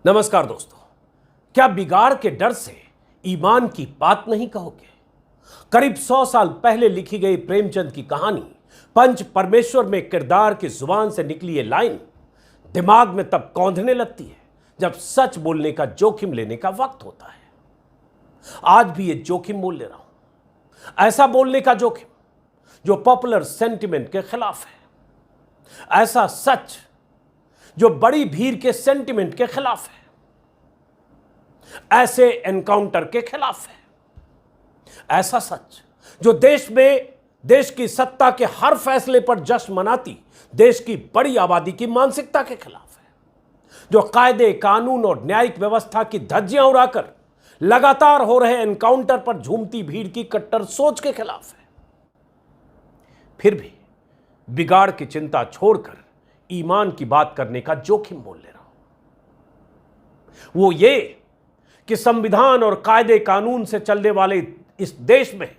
नमस्कार दोस्तों। क्या बिगाड़ के डर से ईमान की बात नहीं कहोगे? करीब 100 साल पहले लिखी गई प्रेमचंद की कहानी पंच परमेश्वर में किरदार की जुबान से निकली ये लाइन दिमाग में तब कौंधने लगती है जब सच बोलने का जोखिम लेने का वक्त होता है। आज भी ये जोखिम मोल ले रहा हूं, ऐसा बोलने का जोखिम जो पॉपुलर सेंटिमेंट के खिलाफ है, ऐसा सच जो बड़ी भीड़ के सेंटिमेंट के खिलाफ है, ऐसे एनकाउंटर के खिलाफ है, ऐसा सच जो देश की सत्ता के हर फैसले पर जश्न मनाती देश की बड़ी आबादी की मानसिकता के खिलाफ है, जो कायदे कानून और न्यायिक व्यवस्था की धज्जियां उड़ाकर लगातार हो रहे एनकाउंटर पर झूमती भीड़ की कट्टर सोच के खिलाफ है। फिर भी बिगाड़ की चिंता छोड़कर ईमान की बात करने का जोखिम मोल ले रहा हूं। वो ये कि संविधान और कायदे कानून से चलने वाले इस देश में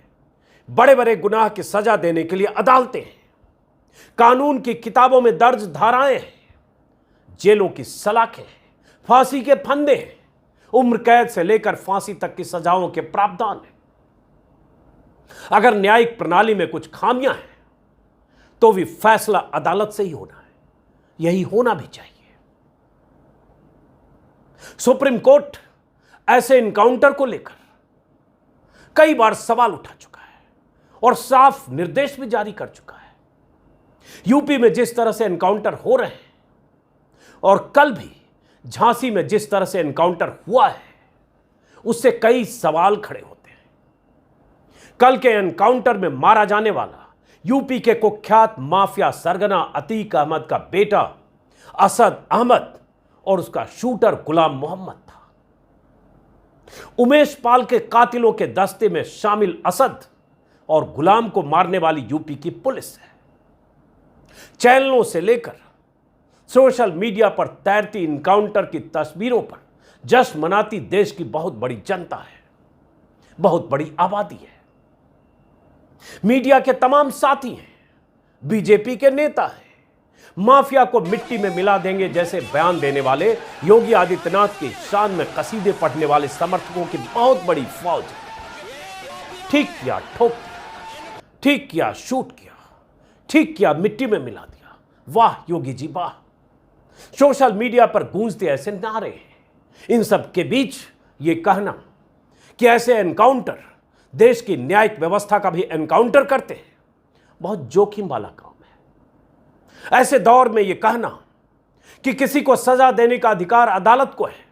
बड़े बड़े गुनाह की सजा देने के लिए अदालतें हैं, कानून की किताबों में दर्ज धाराएं हैं, जेलों की सलाखें हैं, फांसी के फंदे हैं, उम्र कैद से लेकर फांसी तक की सजाओं के प्रावधान हैं। अगर न्यायिक प्रणाली में कुछ खामियां हैं तो भी फैसला अदालत से ही होना है, यही होना भी चाहिए। सुप्रीम कोर्ट ऐसे एनकाउंटर को लेकर कई बार सवाल उठा चुका है और साफ निर्देश भी जारी कर चुका है। यूपी में जिस तरह से एनकाउंटर हो रहे हैं और कल भी झांसी में जिस तरह से एनकाउंटर हुआ है, उससे कई सवाल खड़े होते हैं। कल के एनकाउंटर में मारा जाने वाला यूपी के कुख्यात माफिया सरगना अतीक अहमद का बेटा असद अहमद और उसका शूटर गुलाम मोहम्मद था। उमेश पाल के कातिलों के दस्ते में शामिल असद और गुलाम को मारने वाली यूपी की पुलिस है। चैनलों से लेकर सोशल मीडिया पर तैरती इनकाउंटर की तस्वीरों पर जश्न मनाती देश की बहुत बड़ी जनता है, बहुत बड़ी आबादी है। मीडिया के तमाम साथी हैं, बीजेपी के नेता हैं, माफिया को मिट्टी में मिला देंगे जैसे बयान देने वाले योगी आदित्यनाथ की शान में कसीदे पढ़ने वाले समर्थकों की बहुत बड़ी फौज है। ठीक किया ठोक दिया, ठीक किया शूट किया, ठीक किया मिट्टी में मिला दिया, वाह योगी जी वाह। सोशल मीडिया पर गूंजते ऐसे नारे हैं। इन सब के बीच ये कहना कि ऐसे एनकाउंटर देश की न्यायिक व्यवस्था का भी एनकाउंटर करते हैं, बहुत जोखिम वाला काम है। ऐसे दौर में यह कहना कि किसी को सजा देने का अधिकार अदालत को है,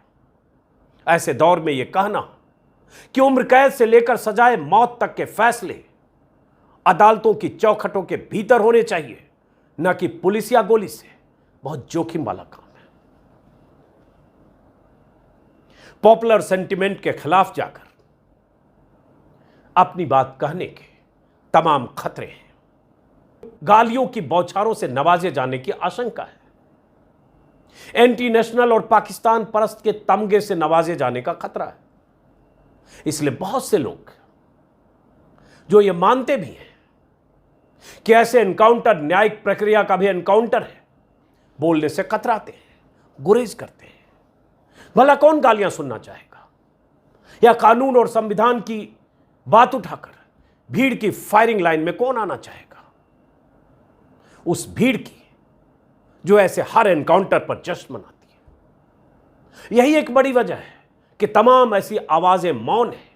ऐसे दौर में यह कहना कि उम्र कैद से लेकर सजाए मौत तक के फैसले अदालतों की चौखटों के भीतर होने चाहिए, न कि पुलिस या गोली से, बहुत जोखिम वाला काम है। पॉपुलर सेंटिमेंट के खिलाफ जाकर अपनी बात कहने के तमाम खतरे हैं। गालियों की बौछारों से नवाजे जाने की आशंका है। एंटी नेशनल और पाकिस्तान परस्त के तमगे से नवाजे जाने का खतरा है। इसलिए बहुत से लोग जो ये मानते भी हैं कि ऐसे एनकाउंटर न्यायिक प्रक्रिया का भी एनकाउंटर है, बोलने से कतराते हैं, गुरेज करते हैं। भला कौन गालियां सुनना चाहेगा या कानून और संविधान की बात उठाकर भीड़ की फायरिंग लाइन में कौन आना चाहेगा? उस भीड़ की जो ऐसे हर एनकाउंटर पर जश्न मनाती है। यही एक बड़ी वजह है कि तमाम ऐसी आवाजें मौन है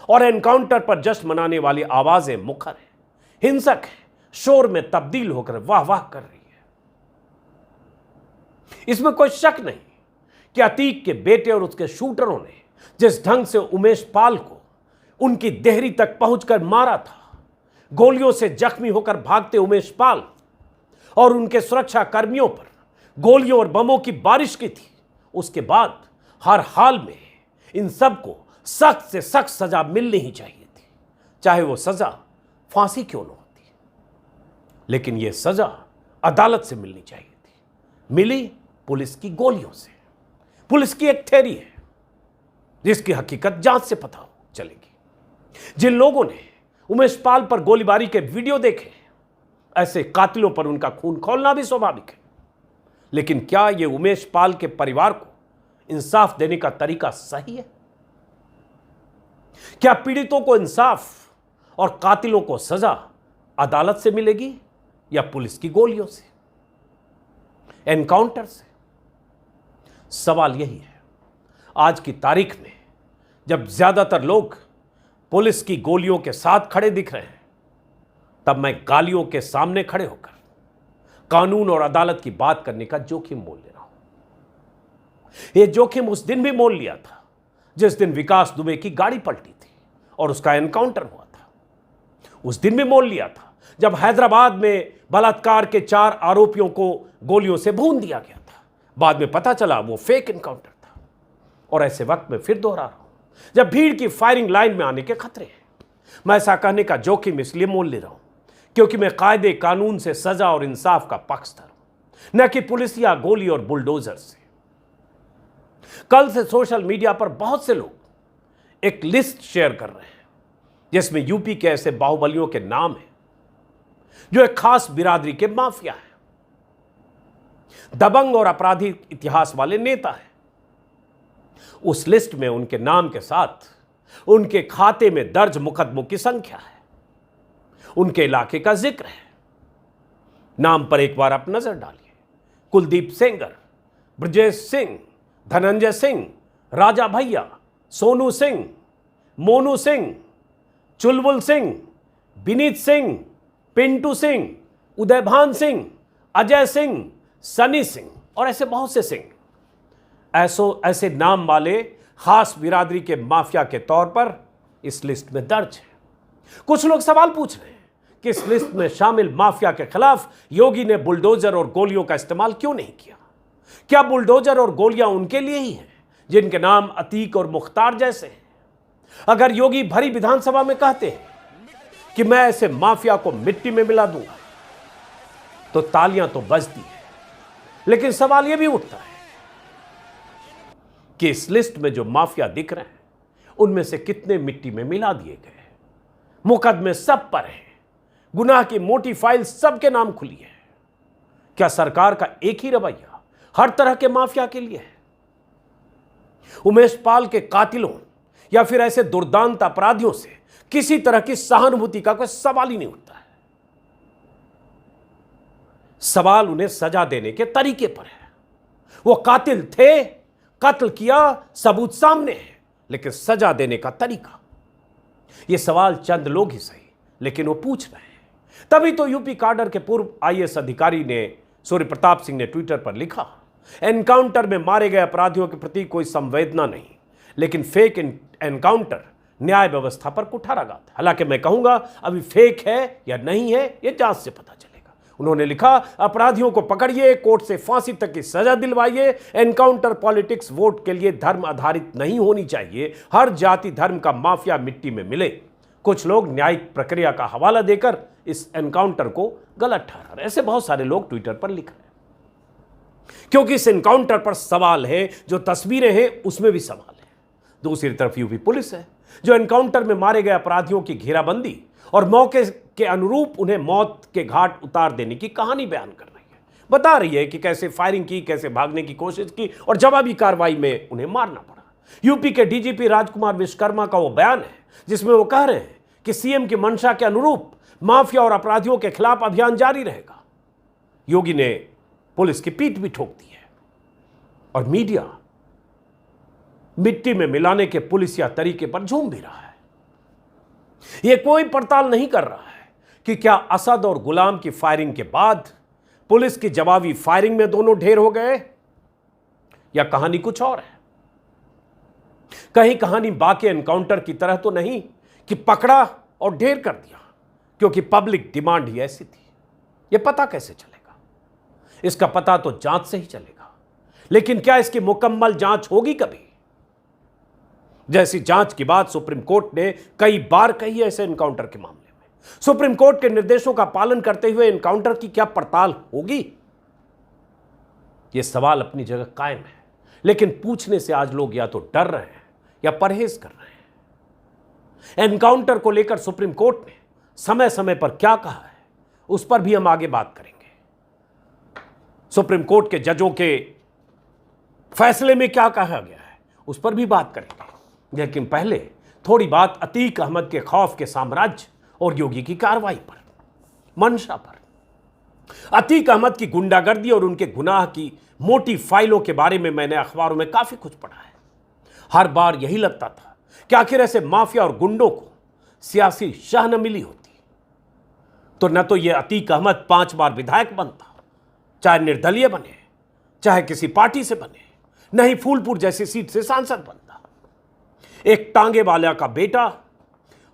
और एनकाउंटर पर जश्न मनाने वाली आवाजें मुखर है, हिंसक है, शोर में तब्दील होकर वाह वाह कर रही है। इसमें कोई शक नहीं कि अतीक के बेटे और उसके शूटरों ने जिस ढंग से उमेश पाल को उनकी देहरी तक पहुंचकर मारा था, गोलियों से जख्मी होकर भागते उमेश पाल और उनके सुरक्षा कर्मियों पर गोलियों और बमों की बारिश की थी, उसके बाद हर हाल में इन सबको सख्त से सख्त सजा मिलनी ही चाहिए थी, चाहे वो सजा फांसी क्यों न होती। लेकिन यह सजा अदालत से मिलनी चाहिए थी। मिली पुलिस की गोलियों से। पुलिस की एक थ्योरी है जिसकी हकीकत जांच से पता चलेगी। जिन लोगों ने उमेश पाल पर गोलीबारी के वीडियो देखे, ऐसे कातिलों पर उनका खून खौलना भी स्वाभाविक है। लेकिन क्या यह उमेश पाल के परिवार को इंसाफ देने का तरीका सही है? क्या पीड़ितों को इंसाफ और कातिलों को सजा अदालत से मिलेगी या पुलिस की गोलियों से, एनकाउंटर से? सवाल यही है। आज की तारीख में जब ज्यादातर लोग पुलिस की गोलियों के साथ खड़े दिख रहे हैं, तब मैं गालियों के सामने खड़े होकर कानून और अदालत की बात करने का जोखिम मोल ले रहा हूं। यह जोखिम उस दिन भी मोल लिया था जिस दिन विकास दुबे की गाड़ी पलटी थी और उसका एनकाउंटर हुआ था। उस दिन भी मोल लिया था जब हैदराबाद में बलात्कार के 4 आरोपियों को गोलियों से भून दिया गया था। बाद में पता चला वो फेक एनकाउंटर था। और ऐसे वक्त में फिर दोहरा रहा हूं, जब भीड़ की फायरिंग लाइन में आने के खतरे हैं, मैं ऐसा कहने का जोखिम इसलिए मोल ले रहा हूं क्योंकि मैं कायदे कानून से सजा और इंसाफ का पक्षधर हूं, न कि पुलिस या गोली और बुलडोजर से। कल से सोशल मीडिया पर बहुत से लोग एक लिस्ट शेयर कर रहे हैं जिसमें यूपी के ऐसे बाहुबलियों के नाम हैं जो एक खास बिरादरी के माफिया हैं, दबंग और आपराधिक इतिहास वाले नेता हैं। उस लिस्ट में उनके नाम के साथ उनके खाते में दर्ज मुकदमों की संख्या है, उनके इलाके का जिक्र है। नाम पर एक बार आप नजर डालिए। कुलदीप सेंगर, ब्रजेश सिंह, धनंजय सिंह, राजा भैया, सोनू सिंह, मोनू सिंह, चुलबुल सिंह, विनीत सिंह, पिंटू सिंह, उदयभान सिंह, अजय सिंह, सनी सिंह और ऐसे बहुत से सिंह ऐसे नाम वाले खास बिरादरी के माफिया के तौर पर इस लिस्ट में दर्ज है। कुछ लोग सवाल पूछ रहे हैं कि इस लिस्ट में शामिल माफिया के खिलाफ योगी ने बुलडोजर और गोलियों का इस्तेमाल क्यों नहीं किया? क्या बुलडोजर और गोलियां उनके लिए ही हैं जिनके नाम अतीक और मुख्तार जैसे हैं? अगर योगी भरी विधानसभा में कहते हैं कि मैं ऐसे माफिया को मिट्टी में मिला दूंगा, तो तालियां तो बजती हैं, लेकिन सवाल यह भी उठता है कि इस लिस्ट में जो माफिया दिख रहे हैं उनमें से कितने मिट्टी में मिला दिए गए? मुकदमे सब पर हैं, गुनाह की मोटी फाइल सबके नाम खुली है। क्या सरकार का एक ही रवैया हर तरह के माफिया के लिए है? उमेश पाल के कातिलों या फिर ऐसे दुर्दांत अपराधियों से किसी तरह की सहानुभूति का कोई सवाल ही नहीं उठता है। सवाल उन्हें सजा देने के तरीके पर है। वो कातिल थे, कत्ल किया, सबूत सामने है, लेकिन सजा देने का तरीका, ये सवाल चंद लोग ही सही लेकिन वो पूछ रहे हैं। तभी तो यूपी काडर के पूर्व आईएएस अधिकारी ने सूर्य प्रताप सिंह ने ट्विटर पर लिखा, एनकाउंटर में मारे गए अपराधियों के प्रति कोई संवेदना नहीं, लेकिन फेक एनकाउंटर न्याय व्यवस्था पर कुठाराघात है। हालांकि मैं कहूंगा अभी फेक है या नहीं है यह जांच से पता चलेगा। उन्होंने लिखा, अपराधियों को पकड़िए, कोर्ट से फांसी तक की सजा दिलवाइए। एनकाउंटर पॉलिटिक्स वोट के लिए धर्म आधारित नहीं होनी चाहिए। हर जाति धर्म का माफिया मिट्टी में मिले। कुछ लोग न्यायिक प्रक्रिया का हवाला देकर इस एनकाउंटर को गलत ठहरा रहे। ऐसे बहुत सारे लोग ट्विटर पर लिख रहे हैं क्योंकि इस एनकाउंटर पर सवाल है, जो तस्वीरें हैं उसमें भी सवाल है। दूसरी तरफ यूपी पुलिस है जो एनकाउंटर में मारे गए अपराधियों की घेराबंदी और मौके के अनुरूप उन्हें मौत के घाट उतार देने की कहानी बयान कर रही है। बता रही है कि कैसे फायरिंग की, कैसे भागने की कोशिश की और जवाबी कार्रवाई में उन्हें मारना पड़ा। यूपी के डीजीपी राजकुमार विश्वकर्मा का वो बयान है जिसमें वो कह रहे हैं कि सीएम की मंशा के अनुरूप माफिया और अपराधियों के खिलाफ अभियान जारी रहेगा। योगी ने पुलिस की पीठ भी ठोक दी है और मीडिया मिट्टी में मिलाने के पुलिसिया तरीके पर झूम भी रहा है। यह कोई पड़ताल नहीं कर रहा है कि क्या असद और गुलाम की फायरिंग के बाद पुलिस की जवाबी फायरिंग में दोनों ढेर हो गए या कहानी कुछ और है। कहीं कहानी बाकी एनकाउंटर की तरह तो नहीं कि पकड़ा और ढेर कर दिया, क्योंकि पब्लिक डिमांड ही ऐसी थी। यह पता कैसे चलेगा? इसका पता तो जांच से ही चलेगा, लेकिन क्या इसकी मुकम्मल जांच होगी कभी? जैसी जांच की बात सुप्रीम कोर्ट ने कई बार कही है ऐसे एनकाउंटर के मामले में। सुप्रीम कोर्ट के निर्देशों का पालन करते हुए एनकाउंटर की क्या पड़ताल होगी? यह सवाल अपनी जगह कायम है, लेकिन पूछने से आज लोग या तो डर रहे हैं या परहेज कर रहे हैं। एनकाउंटर को लेकर सुप्रीम कोर्ट ने समय समय पर क्या कहा है उस पर भी हम आगे बात करेंगे। सुप्रीम कोर्ट के जजों के फैसले में क्या कहा गया है उस पर भी बात करेंगे, लेकिन पहले थोड़ी बात अतीक अहमद के खौफ के साम्राज्य और योगी की कार्रवाई पर, मंशा पर। अतीक अहमद की गुंडागर्दी और उनके गुनाह की मोटी फाइलों के बारे में मैंने अखबारों में काफी कुछ पढ़ा है। हर बार यही लगता था कि आखिर ऐसे माफिया और गुंडों को सियासी शाह न मिली होती तो न तो यह अतीक अहमद 5 बार विधायक बनता, चाहे निर्दलीय बने, चाहे किसी पार्टी से बने, न ही फूलपुर जैसी सीट से सांसद बनता। एक टांगे वाला का बेटा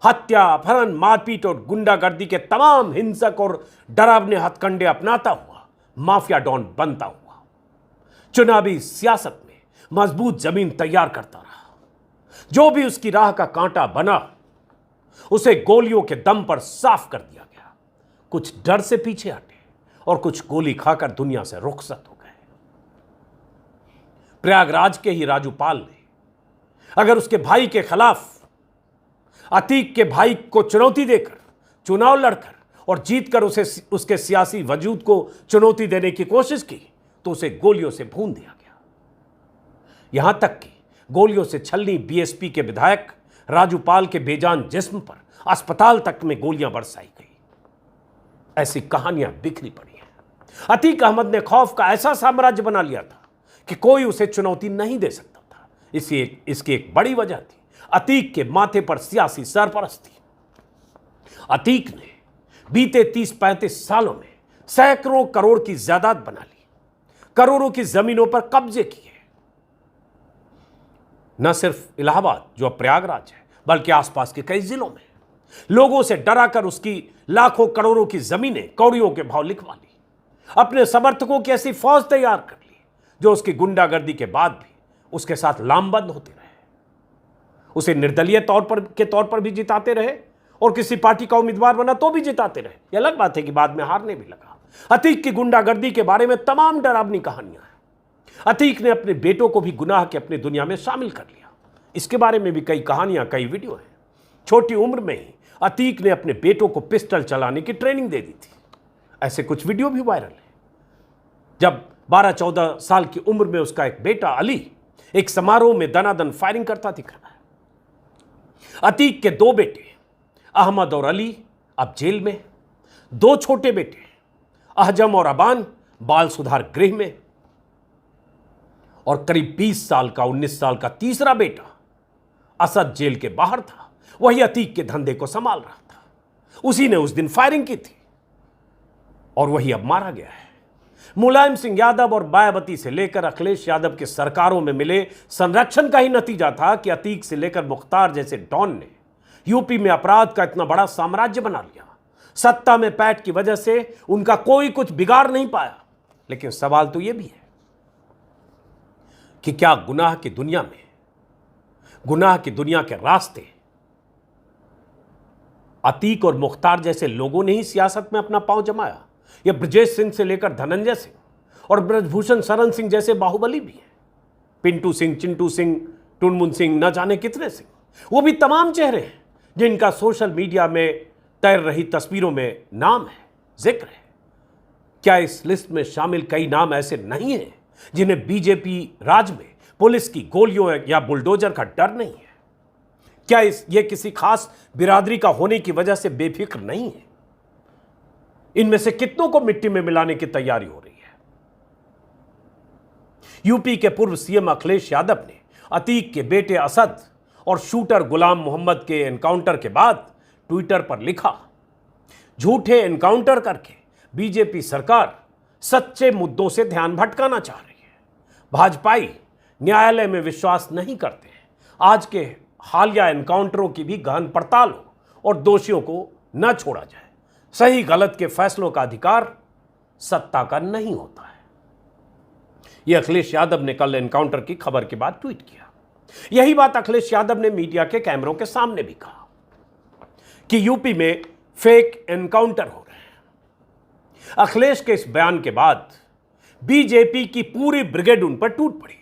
हत्या, अपहरण, मारपीट और गुंडागर्दी के तमाम हिंसक और डरावने हथकंडे अपनाता हुआ माफिया डॉन बनता हुआ चुनावी सियासत में मजबूत जमीन तैयार करता रहा। जो भी उसकी राह का कांटा बना उसे गोलियों के दम पर साफ कर दिया गया। कुछ डर से पीछे हटे और कुछ गोली खाकर दुनिया से रुखसत हो गए। प्रयागराज के ही राजू पाल ने अगर उसके भाई के खिलाफ अतीक के भाई को चुनौती देकर, चुनाव लड़कर और जीतकर उसके सियासी वजूद को चुनौती देने की कोशिश की तो उसे गोलियों से भून दिया गया। यहां तक कि गोलियों से छलनी बीएसपी के विधायक राजू पाल के बेजान जिस्म पर अस्पताल तक में गोलियां बरसाई गई। ऐसी कहानियां बिखरी पड़ी हैं। अतीक अहमद ने खौफ का ऐसा साम्राज्य बना लिया था कि कोई उसे चुनौती नहीं दे सकता था। इसकी एक बड़ी वजह थी अतीक के माथे पर सियासी सरपरस्ती। अतीक ने बीते 30-35 सालों में सैकड़ों करोड़ की जायदाद बना ली, करोड़ों की जमीनों पर कब्जे किए। न सिर्फ इलाहाबाद जो अब प्रयागराज है, बल्कि आसपास के कई जिलों में लोगों से डराकर उसकी लाखों करोड़ों की जमीनें कौड़ियों के भाव लिखवा ली। अपने समर्थकों की ऐसी फौज तैयार कर ली जो उसकी गुंडागर्दी के बाद भी उसके साथ लामबंद होते रहे। उसे निर्दलीय तौर पर भी जिताते रहे और किसी पार्टी का उम्मीदवार बना तो भी जिताते रहे। यह अलग बात है कि बाद में हारने भी लगा। अतीक की गुंडागर्दी के बारे में तमाम डरावनी कहानियां हैं। अतीक ने अपने बेटों को भी गुनाह के अपनी दुनिया में शामिल कर लिया। इसके बारे में भी कई कहानियां, कई वीडियो हैं। छोटी उम्र में ही अतीक ने अपने बेटों को पिस्टल चलाने की ट्रेनिंग दे दी थी। ऐसे कुछ वीडियो भी वायरल है। जब 12-14 साल की उम्र में उसका एक बेटा अली एक समारोह में दनादन फायरिंग करता दिख रहा है। अतीक के 2 बेटे अहमद और अली अब जेल में, 2 छोटे बेटे अहजम और अबान बाल सुधार गृह में, और करीब 20 साल का 19 साल का तीसरा बेटा असद जेल के बाहर था। वही अतीक के धंधे को संभाल रहा था। उसी ने उस दिन फायरिंग की थी और वही अब मारा गया है। मुलायम सिंह यादव और मायावती से लेकर अखिलेश यादव के सरकारों में मिले संरक्षण का ही नतीजा था कि अतीक से लेकर मुख्तार जैसे डॉन ने यूपी में अपराध का इतना बड़ा साम्राज्य बना लिया। सत्ता में पैठ की वजह से उनका कोई कुछ बिगाड़ नहीं पाया। लेकिन सवाल तो यह भी है कि क्या गुनाह की दुनिया में, गुनाह की दुनिया के रास्ते अतीक और मुख्तार जैसे लोगों ने ही सियासत में अपना पांव जमाया? यह ब्रजेश सिंह से लेकर धनंजय सिंह और ब्रजभूषण शरण सिंह जैसे बाहुबली भी हैं। पिंटू सिंह, चिंटू सिंह, टुनमुन सिंह, न जाने कितने सिंह, वो भी तमाम चेहरे हैं जिनका सोशल मीडिया में तैर रही तस्वीरों में नाम है, जिक्र है। क्या इस लिस्ट में शामिल कई नाम ऐसे नहीं हैं जिन्हें बीजेपी राज में पुलिस की गोलियों या बुलडोजर का डर नहीं है? क्या ये किसी खास बिरादरी का होने की वजह से बेफिक्र नहीं है? इनमें से कितनों को मिट्टी में मिलाने की तैयारी हो रही है? यूपी के पूर्व सीएम अखिलेश यादव ने अतीक के बेटे असद और शूटर गुलाम मोहम्मद के एनकाउंटर के बाद ट्विटर पर लिखा, झूठे एनकाउंटर करके बीजेपी सरकार सच्चे मुद्दों से ध्यान भटकाना चाह रही है। भाजपाई न्यायालय में विश्वास नहीं करते हैं। आज के हालिया एनकाउंटरों की भी गहन पड़ताल हो और दोषियों को न छोड़ा जाए। सही गलत के फैसलों का अधिकार सत्ता का नहीं होता है। यह अखिलेश यादव ने कल एनकाउंटर की खबर के बाद ट्वीट किया। यही बात अखिलेश यादव ने मीडिया के कैमरों के सामने भी कहा कि यूपी में फेक एनकाउंटर हो रहे हैं। अखिलेश के इस बयान के बाद बीजेपी की पूरी ब्रिगेड उन पर टूट पड़ी।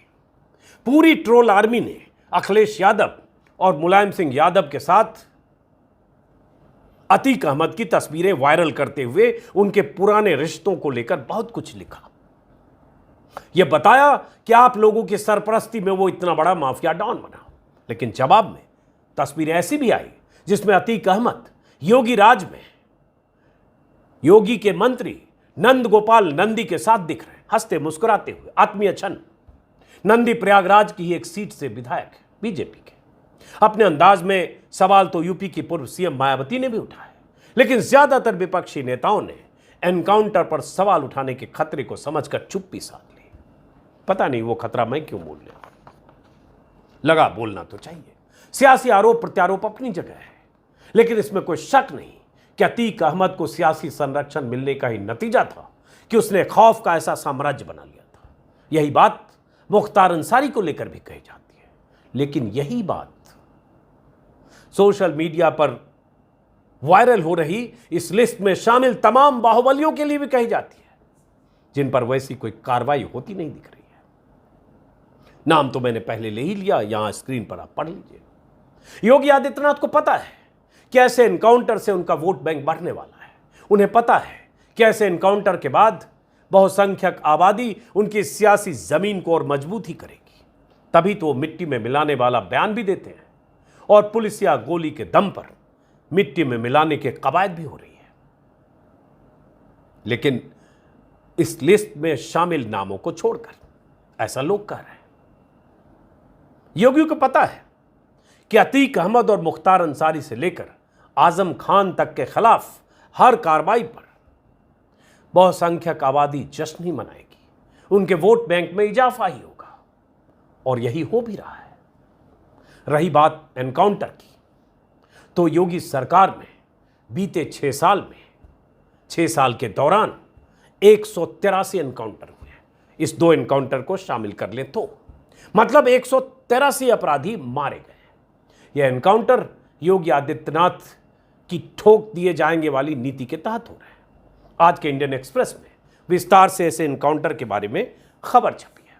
पूरी ट्रोल आर्मी ने अखिलेश यादव और मुलायम सिंह यादव के साथ अतीक अहमद की तस्वीरें वायरल करते हुए उनके पुराने रिश्तों को लेकर बहुत कुछ लिखा। यह बताया कि आप लोगों की सरपरस्ती में वो इतना बड़ा माफिया डॉन बना। लेकिन जवाब में तस्वीरें ऐसी भी आई जिसमें अतीक अहमद योगी राज में योगी के मंत्री नंद गोपाल नंदी के साथ दिख रहे हैं, हंसते मुस्कुराते हुए, आत्मीय क्षण। नंदी प्रयागराज की ही एक सीट से विधायक है बीजेपी के। अपने अंदाज में सवाल तो यूपी की पूर्व सीएम मायावती ने भी उठाया, लेकिन ज्यादातर विपक्षी नेताओं ने एनकाउंटर पर सवाल उठाने के खतरे को समझकर चुप्पी साध ली। पता नहीं वो खतरा मैं क्यों बोल रहा, लगा बोलना तो चाहिए। सियासी आरोप प्रत्यारोप अपनी जगह है, लेकिन इसमें कोई शक नहीं कि अतीक अहमद को सियासी संरक्षण मिलने का ही नतीजा था कि उसने खौफ का ऐसा साम्राज्य बना लिया था। यही बात मुख्तार अंसारी को लेकर भी कही जाती है, लेकिन यही बात सोशल मीडिया पर वायरल हो रही इस लिस्ट में शामिल तमाम बाहुबलियों के लिए भी कही जाती है, जिन पर वैसी कोई कार्रवाई होती नहीं दिख रही है। नाम तो मैंने पहले ले ही लिया, यहां स्क्रीन पर आप पढ़ लीजिए। योगी आदित्यनाथ को पता है कि ऐसे एनकाउंटर से उनका वोट बैंक बढ़ने वाला है। उन्हें पता है कि ऐसे एनकाउंटर के बाद बहुसंख्यक आबादी उनकी सियासी जमीन को और मजबूती करेगी। तभी तो वो मिट्टी में मिलाने वाला बयान भी देते हैं और पुलिस या गोली के दम पर मिट्टी में मिलाने के कवायद भी हो रही है। लेकिन इस लिस्ट में शामिल नामों को छोड़कर ऐसा लोग कह रहे हैं। योगी को पता है कि अतीक अहमद और मुख्तार अंसारी से लेकर आजम खान तक के खिलाफ हर कार्रवाई पर बहुसंख्यक आबादी जश्न ही मनाएगी, उनके वोट बैंक में इजाफा ही होगा, और यही हो भी रहा है। रही बात एनकाउंटर की, तो योगी सरकार में बीते 6 साल में 6 साल के दौरान 183 एनकाउंटर हुए हैं। इस 2 एनकाउंटर को शामिल कर लें तो मतलब 183 अपराधी मारे गए। यह एनकाउंटर योगी आदित्यनाथ की ठोक दिए जाएंगे वाली नीति के तहत हो रहे हैं। आज के इंडियन एक्सप्रेस में विस्तार से ऐसे एनकाउंटर के बारे में खबर छपी है।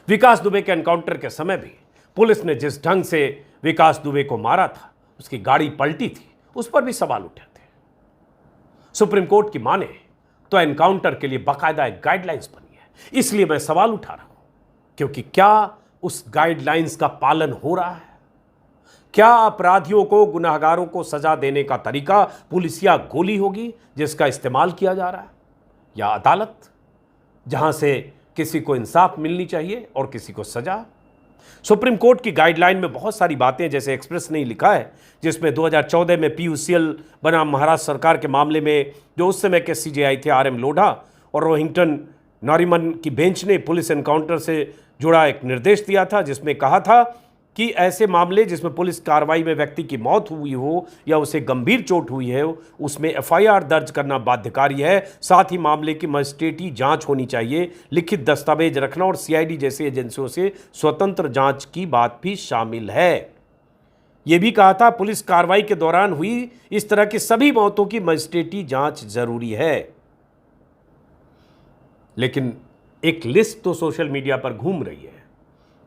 विकास दुबे के एनकाउंटर के समय भी पुलिस ने जिस ढंग से विकास दुबे को मारा था, उसकी गाड़ी पलटी थी, उस पर भी सवाल उठे थे। सुप्रीम कोर्ट की माने तो एनकाउंटर के लिए बाकायदा एक गाइडलाइंस बनी है। इसलिए मैं सवाल उठा रहा हूं, क्योंकि क्या उस गाइडलाइंस का पालन हो रहा है? क्या अपराधियों को, गुनाहगारों को सजा देने का तरीका पुलिसिया गोली होगी जिसका इस्तेमाल किया जा रहा है, या अदालत जहां से किसी को इंसाफ मिलनी चाहिए और किसी को सजा? सुप्रीम कोर्ट की गाइडलाइन में बहुत सारी बातें, जैसे एक्सप्रेस ने लिखा है, जिसमें 2014 में पीयूसीएल बना महाराष्ट्र सरकार के मामले में जो उस समय के सीजेआई थे आरएम लोढ़ा और रोहिंटन नॉरिमन की बेंच ने पुलिस एनकाउंटर से जुड़ा एक निर्देश दिया था, जिसमें कहा था कि ऐसे मामले जिसमें पुलिस कार्रवाई में व्यक्ति की मौत हुई हो या उसे गंभीर चोट हुई है, उसमें एफआईआर दर्ज करना बाध्यकारी है। साथ ही मामले की मजिस्ट्रेटी जांच होनी चाहिए, लिखित दस्तावेज रखना और सीआईडी जैसी एजेंसियों से स्वतंत्र जांच की बात भी शामिल है। यह भी कहा था पुलिस कार्रवाई के दौरान हुई इस तरह की सभी मौतों की मजिस्ट्रेटी जांच जरूरी है। लेकिन एक लिस्ट तो सोशल मीडिया पर घूम रही है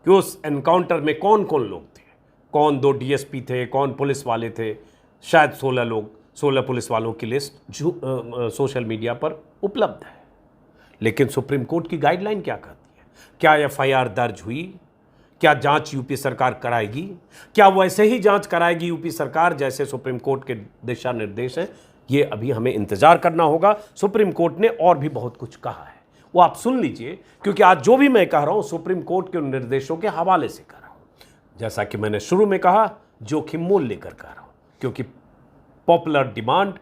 कि उस एनकाउंटर में कौन कौन लोग थे, कौन 2 डीएसपी थे, कौन पुलिस वाले थे। शायद 16 लोग, 16 पुलिस वालों की लिस्ट सोशल मीडिया पर उपलब्ध है। लेकिन सुप्रीम कोर्ट की गाइडलाइन क्या कहती है? क्या एफआईआर दर्ज हुई? क्या जांच यूपी सरकार कराएगी? क्या वैसे ही जांच कराएगी यूपी सरकार जैसे सुप्रीम कोर्ट के दिशा निर्देश हैं? ये अभी हमें इंतजार करना होगा। सुप्रीम कोर्ट ने और भी बहुत कुछ कहा है, वो आप सुन लीजिए, क्योंकि आज जो भी मैं कह रहा हूं सुप्रीम कोर्ट के उन निर्देशों के हवाले से कह रहा हूं। जैसा कि मैंने शुरू में कहा, जोखिम मोल लेकर कह रहा हूं, क्योंकि पॉपुलर डिमांड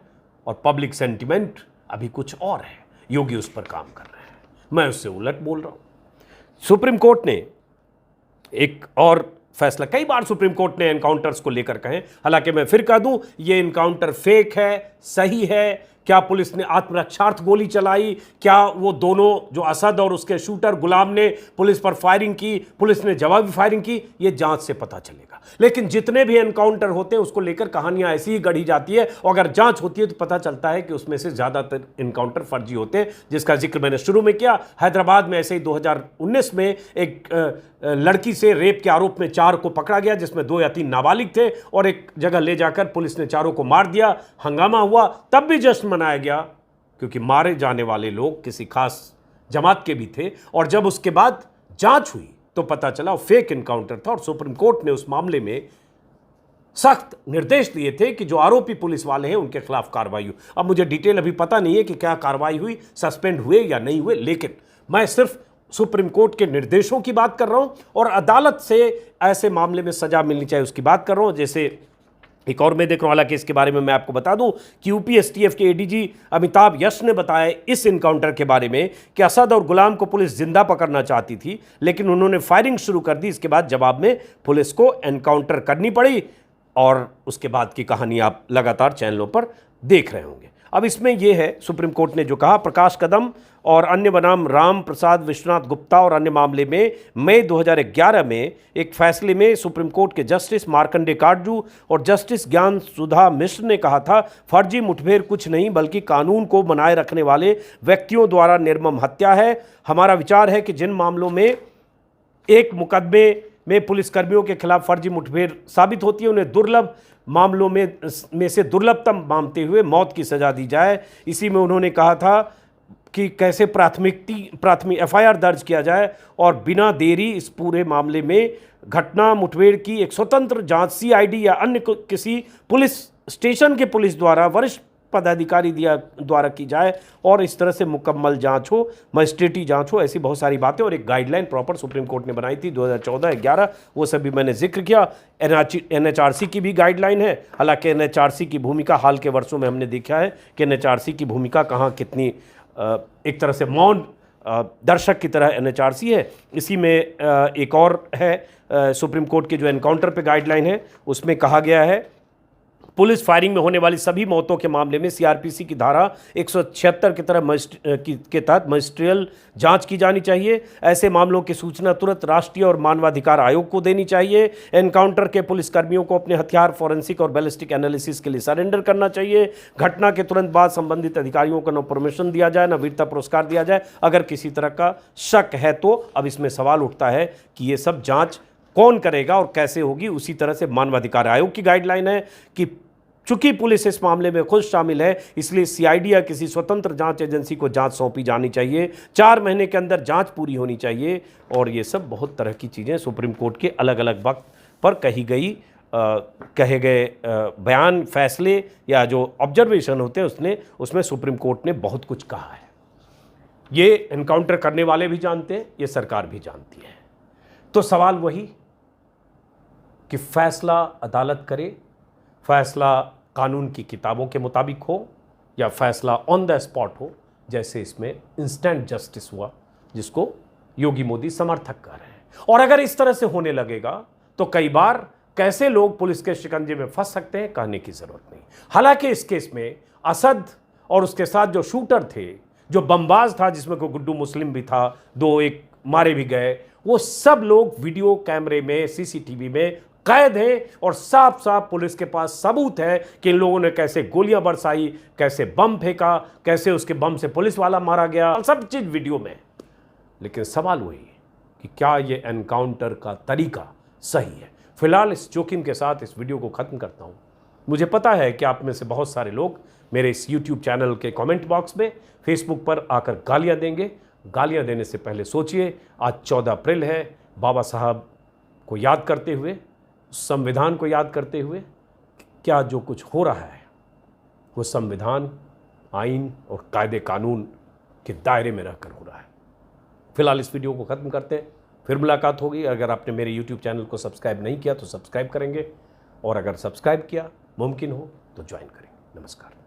और पब्लिक सेंटिमेंट अभी कुछ और है। योगी उस पर काम कर रहे हैं, मैं उससे उलट बोल रहा हूं। सुप्रीम कोर्ट ने एक और फैसला, कई बार सुप्रीम कोर्ट ने एनकाउंटर्स को लेकर कहे, हालांकि मैं फिर कह दूं ये एनकाउंटर फेक है, सही है। क्या पुलिस ने आत्मरक्षार्थ गोली चलाई? क्या वो दोनों, जो असद और उसके शूटर गुलाम ने पुलिस पर फायरिंग की, पुलिस ने जवाबी फायरिंग की? ये जांच से पता चलेगा। लेकिन जितने भी एनकाउंटर होते हैं उसको लेकर कहानियां ऐसी ही गढ़ी जाती है, और अगर जांच होती है तो पता चलता है कि उसमें से ज्यादातर एनकाउंटर फर्जी होते हैं, जिसका जिक्र मैंने शुरू में किया। हैदराबाद में ऐसे ही 2019 में एक लड़की से रेप के आरोप में 4 को पकड़ा गया, जिसमें 2 या 3 नाबालिग थे, और एक जगह ले जाकर पुलिस ने 4 को मार दिया। हंगामा हुआ, तब भी जश्न मनाया गया, क्योंकि मारे जाने वाले लोग किसी खास जमात के भी थे, और जब उसके बाद जांच हुई तो पता चला फेक एनकाउंटर था, और सुप्रीम कोर्ट ने उस मामले में सख्त निर्देश दिए थे कि जो आरोपी पुलिस वाले हैं उनके खिलाफ कार्रवाई हो। अब मुझे डिटेल अभी पता नहीं है कि क्या कार्रवाई हुई, सस्पेंड हुए या नहीं हुए, लेकिन मैं सिर्फ सुप्रीम कोर्ट के निर्देशों की बात कर रहा हूं और अदालत से ऐसे मामले में सजा मिलनी चाहिए उसकी बात कर रहा हूं। जैसे एक और मैं देख रहा हूं, हालांकि इसके बारे में मैं आपको बता दूं कि यूपी एसटीएफ के एडीजी अमिताभ यश ने बताया इस इनकाउंटर के बारे में कि असद और गुलाम को पुलिस जिंदा पकड़ना चाहती थी, लेकिन उन्होंने फायरिंग शुरू कर दी। इसके बाद जवाब में पुलिस को एनकाउंटर करनी पड़ी, और उसके बाद की कहानी आप लगातार चैनलों पर देख रहे होंगे। अब इसमें यह है, सुप्रीम कोर्ट ने जो कहा, प्रकाश कदम और अन्य बनाम राम प्रसाद विश्वनाथ गुप्ता और अन्य मामले में मई 2011 में एक फैसले में सुप्रीम कोर्ट के जस्टिस मार्कंडे काटजू और जस्टिस ज्ञान सुधा मिश्र ने कहा था, फर्जी मुठभेड़ कुछ नहीं बल्कि कानून को बनाए रखने वाले व्यक्तियों द्वारा निर्मम हत्या है। हमारा विचार है कि जिन मामलों में एक मुकदमे में पुलिसकर्मियों के खिलाफ फर्जी मुठभेड़ साबित होती है, उन्हें दुर्लभ मामलों में से दुर्लभतम मानते हुए मौत की सजा दी जाए। इसी में उन्होंने कहा था कि कैसे प्राथमिक एफआईआर दर्ज किया जाए और बिना देरी इस पूरे मामले में घटना मुठभेड़ की एक स्वतंत्र जांच सीआईडी या अन्य किसी पुलिस स्टेशन के पुलिस द्वारा वरिष्ठ पदाधिकारी द्वारा की जाए, और इस तरह से मुकम्मल जांच हो, मजिस्ट्रेटी जांच हो। ऐसी बहुत सारी बातें, और एक गाइडलाइन प्रॉपर सुप्रीम कोर्ट ने बनाई थी 2014-11, वो सभी मैंने जिक्र किया। एनएचआरसी की भी गाइडलाइन है, हालांकि एनएचआरसी की भूमिका हाल के वर्षों में हमने देखा है कि एनएचआरसी की भूमिका कहाँ कितनी एक तरह से मौन दर्शक की तरह एनएचआरसी है। इसी में एक और है सुप्रीम कोर्ट के जो एनकाउंटर पे गाइडलाइन है, उसमें कहा गया है पुलिस फायरिंग में होने वाली सभी मौतों के मामले में सीआरपीसी की धारा 176 की तरह के तहत मजिस्ट्रियल जांच की जानी चाहिए। ऐसे मामलों की सूचना तुरंत राष्ट्रीय और मानवाधिकार आयोग को देनी चाहिए। एनकाउंटर के पुलिसकर्मियों को अपने हथियार फॉरेंसिक और बैलिस्टिक एनालिसिस के लिए सरेंडर करना चाहिए। घटना के तुरंत बाद संबंधित अधिकारियों को न परमिशन दिया जाए न वीरता पुरस्कार दिया जाए अगर किसी तरह का शक है तो। अब इसमें सवाल उठता है कि ये सब जाँच कौन करेगा और कैसे होगी। उसी तरह से मानवाधिकार आयोग की गाइडलाइन है कि चूंकि पुलिस इस मामले में खुद शामिल है, इसलिए सीआईडी या किसी स्वतंत्र जांच एजेंसी को जांच सौंपी जानी चाहिए। 4 महीने के अंदर जांच पूरी होनी चाहिए। और ये सब बहुत तरह की चीज़ें सुप्रीम कोर्ट के अलग अलग वक्त पर कहे गए बयान, फैसले या जो ऑब्जर्वेशन होते हैं उसमें सुप्रीम कोर्ट ने बहुत कुछ कहा है। ये एनकाउंटर करने वाले भी जानते हैं, ये सरकार भी जानती है। तो सवाल वही कि फैसला अदालत करे, फैसला कानून की किताबों के मुताबिक हो या फैसला ऑन द स्पॉट हो, जैसे इसमें इंस्टेंट जस्टिस हुआ जिसको योगी मोदी समर्थक कर रहे हैं। और अगर इस तरह से होने लगेगा तो कई बार कैसे लोग पुलिस के शिकंजे में फंस सकते हैं कहने की जरूरत नहीं। हालांकि इस केस में असद और उसके साथ जो शूटर थे, जो बमबाज था जिसमें कोई गुड्डू मुस्लिम भी था, 2 एक मारे भी गए, वो सब लोग वीडियो कैमरे में सीसीटीवी में कैद है और साफ साफ पुलिस के पास सबूत है कि इन लोगों ने कैसे गोलियां बरसाई, कैसे बम फेंका, कैसे उसके बम से पुलिस वाला मारा गया, सब चीज वीडियो में। लेकिन सवाल वही कि क्या ये एनकाउंटर का तरीका सही है। फिलहाल इस जोखिम के साथ इस वीडियो को खत्म करता हूं। मुझे पता है कि आप में से बहुत सारे लोग मेरे इस यूट्यूब चैनल के कमेंट बॉक्स में, फेसबुक पर आकर गालियां देंगे। गालियां देने से पहले सोचिए, आज 14 अप्रैल है। बाबा साहब को याद करते हुए, संविधान को याद करते हुए, क्या जो कुछ हो रहा है वो संविधान, आइन और कायदे कानून के दायरे में रहकर हो रहा है। फिलहाल इस वीडियो को ख़त्म करते हैं, फिर मुलाकात होगी। अगर आपने मेरे यूट्यूब चैनल को सब्सक्राइब नहीं किया तो सब्सक्राइब करेंगे, और अगर सब्सक्राइब किया मुमकिन हो तो ज्वाइन करें। नमस्कार।